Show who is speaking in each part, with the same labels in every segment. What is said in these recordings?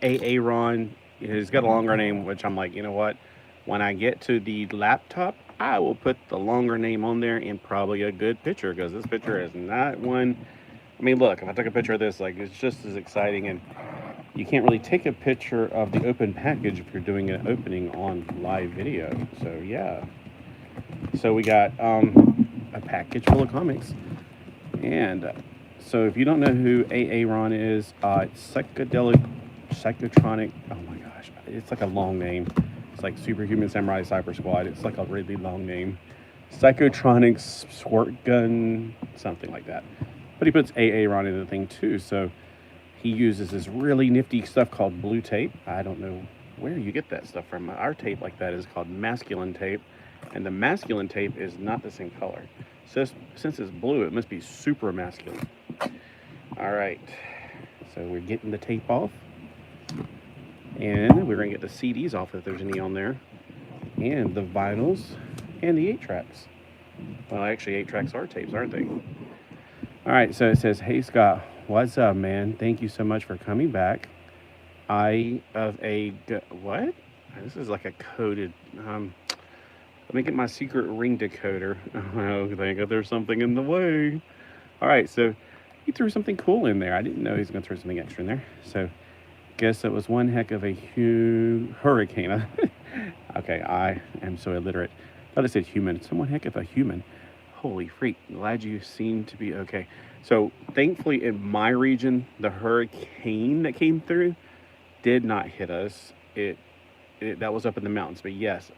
Speaker 1: Aaron. He's got a longer name, which I'm like, you know what? When I get to the laptop, I will put the longer name on there and probably a good picture because this picture is not one. I mean, look, if I took a picture of this, like it's just as exciting, and you can't really take a picture of the open package if you're doing an opening on live video. So yeah, so we got a package full of comics, and so if you don't know who Aaron is, it's psychedelic, psychotronic. Oh my gosh, it's like a long name. It's like Superhuman Samurai Cyber Squad. It's like a really long name. Psychotronic Squirt Gun, something like that. But he puts Aaron in the thing too. So he uses this really nifty stuff called blue tape. I don't know where you get that stuff from. Our tape like that is called masculine tape, and the masculine tape is not the same color. So since it's blue, it must be super masculine. All right, so we're getting the tape off, and we're gonna get the CDs off if there's any on there, and the vinyls, and the 8 tracks. Well, actually, 8 tracks are tapes, aren't they? All right, so it says, "Hey Scott, what's up, man? Thank you so much for coming back. I of a what? This is like a coded. Let me get my secret ring decoder. Oh, thank God there's something in the way. All right, so he threw something cool in there. I didn't know he was going to throw something extra in there. So, guess it was one heck of a hurricane. Okay, I am so illiterate. Thought it said human. It's one heck of a human. Holy freak! Glad you seem to be okay. So, thankfully, in my region, the hurricane that came through did not hit us. It that was up in the mountains. But yes,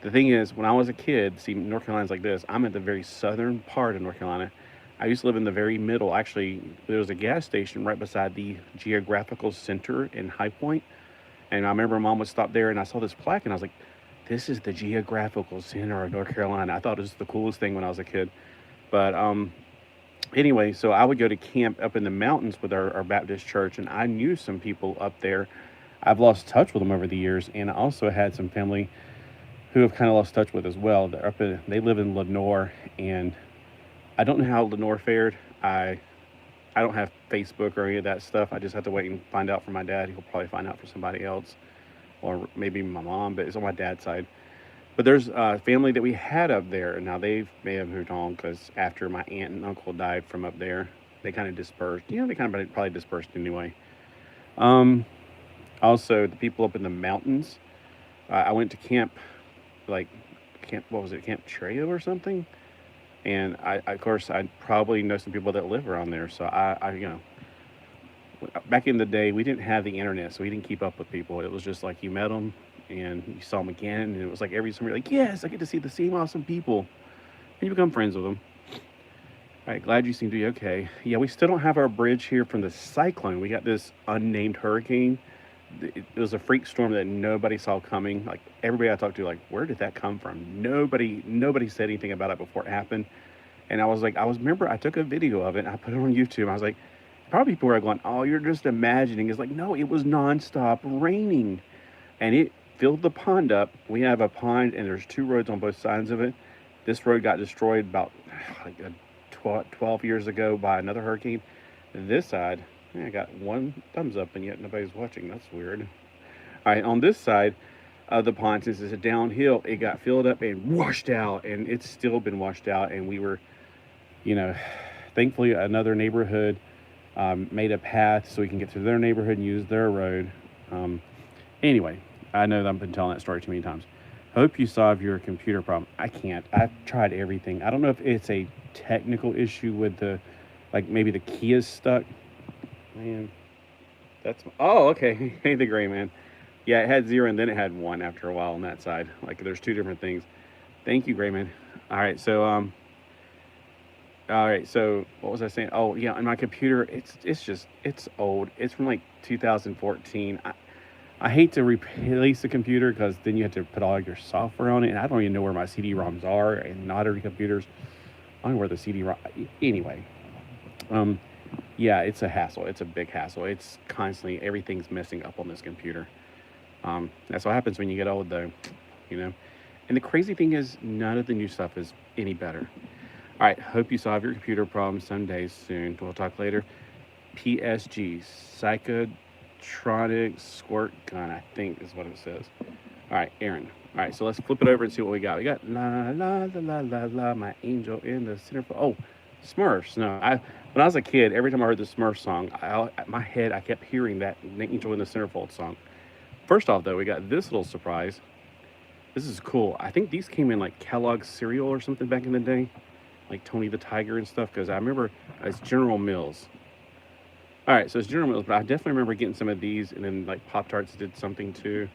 Speaker 1: the thing is, when I was a kid, see, North Carolina's like this. I'm at the very southern part of North Carolina. I used to live in the very middle. Actually, there was a gas station right beside the geographical center in High Point. And I remember Mom would stop there, and I saw this plaque, and I was like, this is the geographical center of North Carolina. I thought it was the coolest thing when I was a kid. But anyway, so I would go to camp up in the mountains with our Baptist church, and I knew some people up there. I've lost touch with them over the years, and I also had some family who have kind of lost touch with as well. They live in Lenore, and I don't know how Lenore fared. I don't have Facebook or any of that stuff. I just have to wait and find out from my dad. He'll probably find out for somebody else, or maybe my mom, but it's on my dad's side. But there's a family that we had up there. Now they may have moved on because after my aunt and uncle died from up there, they kind of dispersed. They kind of probably dispersed anyway. Um, Also, the people up in the mountains. I went to camp, like camp. What was it? Camp Trejo or something. And of course, I probably know some people that live around there. So back in the day, we didn't have the internet, so we didn't keep up with people. It was just like you met them and you saw them again, and it was like every summer, you're like, yes, I get to see the same awesome people, and you become friends with them. All right, glad you seem to be okay. Yeah, we still don't have our bridge here from the cyclone. We got this unnamed hurricane. It was a freak storm that nobody saw coming. Like everybody I talked to, like, where did that come from? Nobody said anything about it before it happened. And I was like, remember I took a video of it. And I put it on YouTube. I was like, probably people are going, oh, you're just imagining. It's like, no, it was nonstop raining, and it filled the pond up. We have a pond, and there's 2 roads on both sides of it. This road got destroyed about like 12 years ago by another hurricane. This side, yeah, I got one thumbs up, and yet nobody's watching. That's weird. All right, on this side of the pond, since it's a downhill, it got filled up and washed out, and it's still been washed out. And we were, you know, thankfully another neighborhood made a path so we can get through their neighborhood and use their road. Um, anyway, I know that I've been telling that story too many times. Hope you solve your computer problem. I can't. I've tried everything. I don't know if it's a technical issue with like maybe the key is stuck. Man, oh, okay. Hey, the gray man. Yeah, it had 0 and then it had 1 after a while on that side. Like there's 2 different things. Thank you, gray man. All right, so what was I saying? Oh, yeah, on my computer, it's old. It's from like 2014. I hate to replace the computer because then you have to put all your software on it, and I don't even know where my CD-ROMs are, and not every computers. I don't know where the CD-ROM. Anyway, yeah, it's a hassle. It's a big hassle. It's constantly everything's messing up on this computer. That's what happens when you get old, though. You know. And the crazy thing is, none of the new stuff is any better. All right, hope you solve your computer problem someday soon. We'll talk later. PSG, electronic squirt gun, I think is what it says. All right, Aaron. All right, so let's flip it over and see what we got. We got la la la la la la, my angel in the centerfold. Oh, Smurfs. No, when I was a kid, every time I heard the Smurf song, my head I kept hearing that angel in the centerfold song. First off, though, we got this little surprise. This is cool. I think these came in like Kellogg's cereal or something back in the day, like Tony the Tiger and stuff. Because I remember it's General Mills. All right, so it's General Mills, but I definitely remember getting some of these, and then like Pop-Tarts did something too.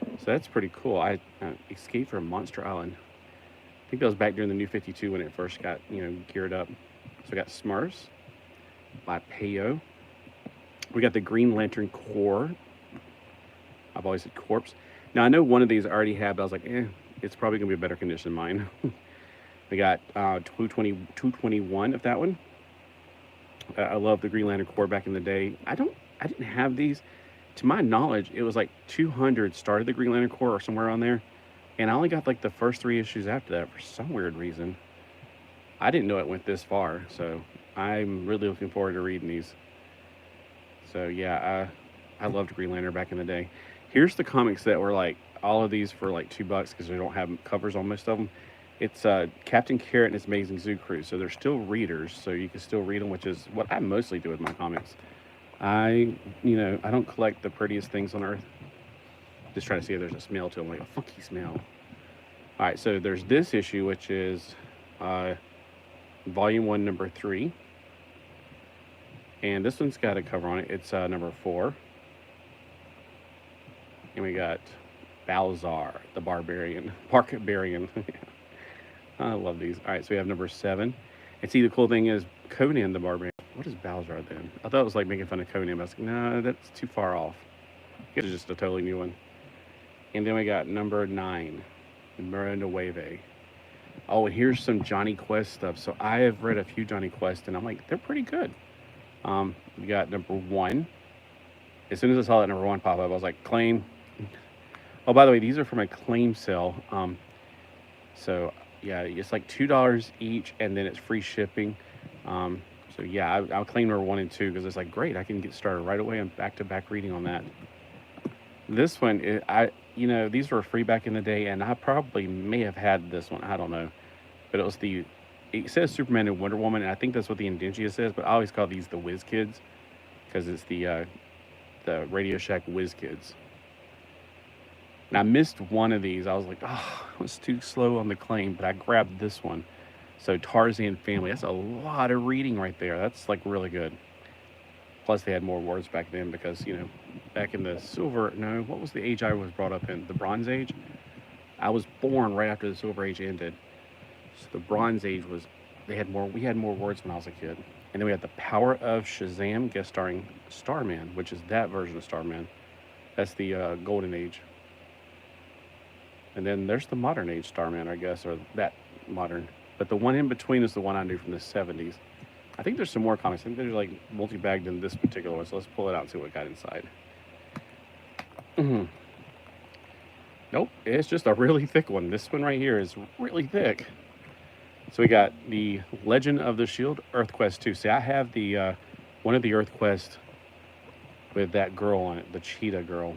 Speaker 1: So that's pretty cool. I Escape from Monster Island. I think that was back during the New 52 when it first got, geared up. So we got Smurfs by Peyo. We got the Green Lantern Corps. I've always said Corpse. Now, I know one of these I already have, but I was like, it's probably going to be a better condition than mine. We got 221 of that one. I love the Green Lantern Corps back in the day. I didn't have these. To my knowledge, it was like 200 started the Green Lantern Corps or somewhere around there. And I only got like the first 3 issues after that for some weird reason. I didn't know it went this far. So I'm really looking forward to reading these. So yeah, I loved Green Lantern back in the day. Here's the comics that were like, all of these for like $2 because they don't have covers on most of them. It's Captain Carrot and His Amazing Zoo Crew. So they're still readers, so you can still read them, which is what I mostly do with my comics. I don't collect the prettiest things on earth. Just trying to see if there's a smell to them, like a funky smell. All right, so there's this issue, which is Volume 1, Number 3. And this one's got a cover on it. It's number 4. And we got Balzar, the Barbarian. I love these. All right, so we have number 7. And see, the cool thing is Conan the Barbarian. What is Balzar then? I thought it was like making fun of Conan, but I was like, no, that's too far off. It's just a totally new one. And then we got number 9, Miranda Nueve. Oh, and here's some Johnny Quest stuff. So I have read a few Johnny Quest, and I'm like, they're pretty good. We got number 1. As soon as I saw that number 1 pop up, I was like, claim. Oh, by the way, these are from a claim sale. So yeah, it's like $2 each, and then it's free shipping. So yeah, I'll claim number 1 and 2 because it's like, great, I can get started right away and back-to-back reading on that. This one, these were free back in the day, and I probably may have had this one. I don't know, but it says Superman and Wonder Woman, and I think that's what the Indentia says. But I always call these the Whiz Kids because it's the Radio Shack Whiz Kids. And I missed one of these. I was like, I was too slow on the claim, but I grabbed this one. So Tarzan Family, that's a lot of reading right there. That's like really good. Plus they had more words back then because, back in the what was the age I was brought up in? The Bronze Age? I was born right after the Silver Age ended. So the Bronze Age we had more words when I was a kid. And then we had The Power of Shazam, guest starring Starman, which is that version of Starman. That's the Golden Age. And then there's the Modern Age Starman, I guess, or that modern. But the one in between is the one I knew from the 70s. I think there's some more comics. I think there's like multi-bagged in this particular one. So let's pull it out and see what we got inside. Nope, it's just a really thick one. This one right here is really thick. So we got the Legend of the Shield, EarthQuest 2. See, I have the one of the EarthQuest with that girl on it, the cheetah girl.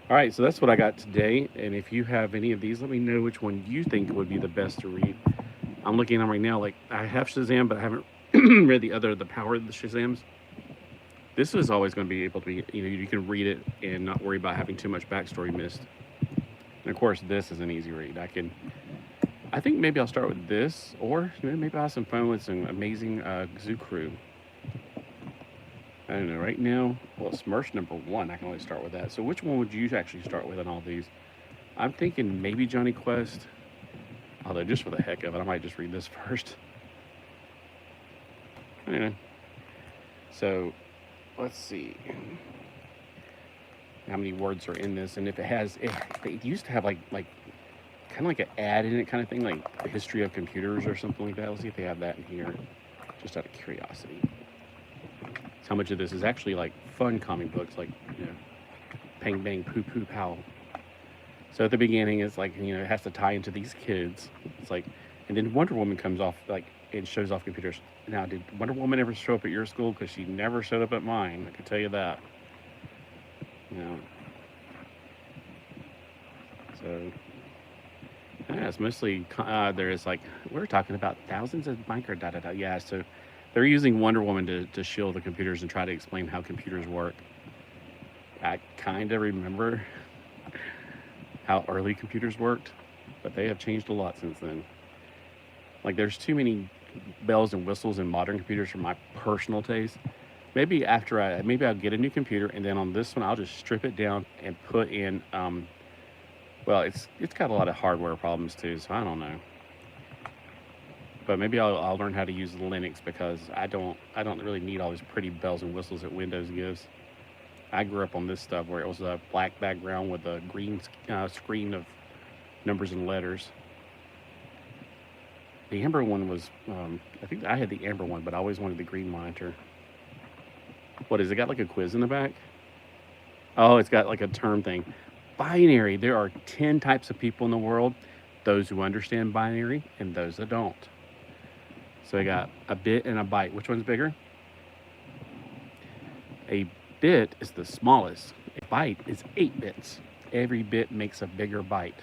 Speaker 1: All right, so that's what I got today. And if you have any of these, let me know which one you think would be the best to read. I'm looking at them right now. Like, I have Shazam, but I haven't read the Power of the Shazams. This is always going to be able to be, you can read it and not worry about having too much backstory missed. And of course, this is an easy read. I think maybe I'll start with this, or maybe I'll have some fun with some amazing Zoo Crew. I don't know, right now, well, Smurfs number 1, I can only start with that. So which one would you actually start with on all these? I'm thinking maybe Johnny Quest. Although, just for the heck of it, I might just read this first. Anyway, so let's see how many words are in this, and if it used to have like kind of like an ad in it kind of thing, like the history of computers or something like that. Let's see if they have that in here, just out of curiosity. How much of this is actually like fun comic books, like Pang Bang Poo Poo Pow. So at the beginning, it's like it has to tie into these kids. It's like, and then Wonder Woman comes off and shows off computers. Now, did Wonder Woman ever show up at your school? Because she never showed up at mine. I can tell you that. Yeah. So, yeah, it's mostly, there's like, we're talking about thousands of micro da da da. Yeah, so they're using Wonder Woman to shield the computers and try to explain how computers work. I kind of remember how early computers worked, but they have changed a lot since then. Like, there's too many bells and whistles in modern computers for my personal taste. Maybe maybe I'll get a new computer, and then on this one I'll just strip it down and put in. Well, it's got a lot of hardware problems too, so I don't know. But maybe I'll learn how to use Linux because I don't really need all these pretty bells and whistles that Windows gives. I grew up on this stuff where it was a black background with a green screen of numbers and letters. The amber one was, I think I had the amber one, but I always wanted the green monitor. What is it? Got like a quiz in the back? Oh, it's got like a term thing. Binary. There are 10 types of people in the world. Those who understand binary and those that don't. So I got a bit and a byte. Which one's bigger? A bit is the smallest. A byte is 8 bits. Every bit makes a bigger byte.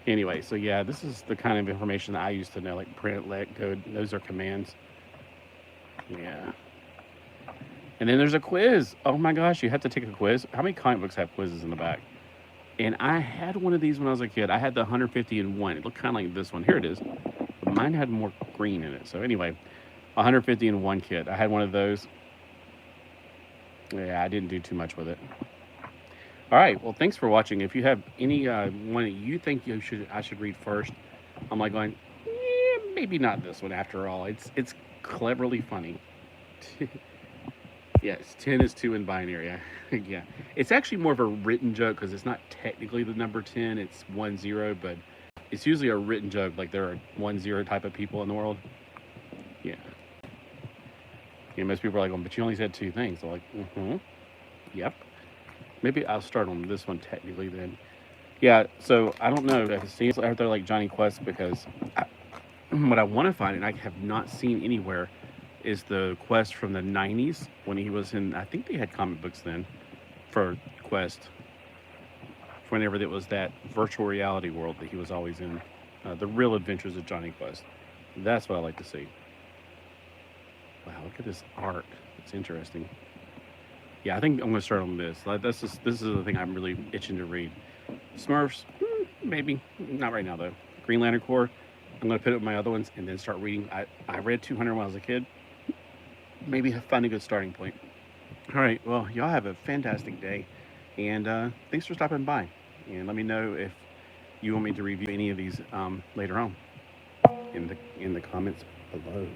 Speaker 1: Anyway, so yeah, this is the kind of information that I used to know, like print, let, code. Those are commands. Yeah. And then there's a quiz. Oh my gosh, you have to take a quiz. How many comic books have quizzes in the back? And I had one of these when I was a kid. I had the 150 in one. It looked kind of like this one. Here it is. But mine had more green in it. So anyway, 150 in one kit. I had one of those. Yeah, I didn't do too much with it. All right, well, thanks for watching. If you have any one that you think I should read first, I'm like going, maybe not this one after all. It's cleverly funny. Yes, 10 is 2 in binary. Yeah, it's actually more of a written joke because it's not technically the number 10. It's 10, but it's usually a written joke. Like there are 10 type of people in the world. Yeah. Yeah, most people are like, but you only said 2 things. I'm like, yep. Maybe I'll start on this one technically then. Yeah, so I don't know if it seems out there like Johnny Quest because what I want to find, and I have not seen anywhere, is the Quest from the 90s when he was in, I think they had comic books then for Quest. Whenever it was that virtual reality world that he was always in. The Real Adventures of Johnny Quest. That's what I like to see. Wow, look at this art. It's interesting. Yeah, I think I'm going to start on this. This is the thing I'm really itching to read. Smurfs, maybe. Not right now, though. Green Lantern Corps, I'm going to put it with my other ones and then start reading. I read 200 when I was a kid. Maybe find a good starting point. All right, well, y'all have a fantastic day. And thanks for stopping by. And let me know if you want me to review any of these later on in the comments below.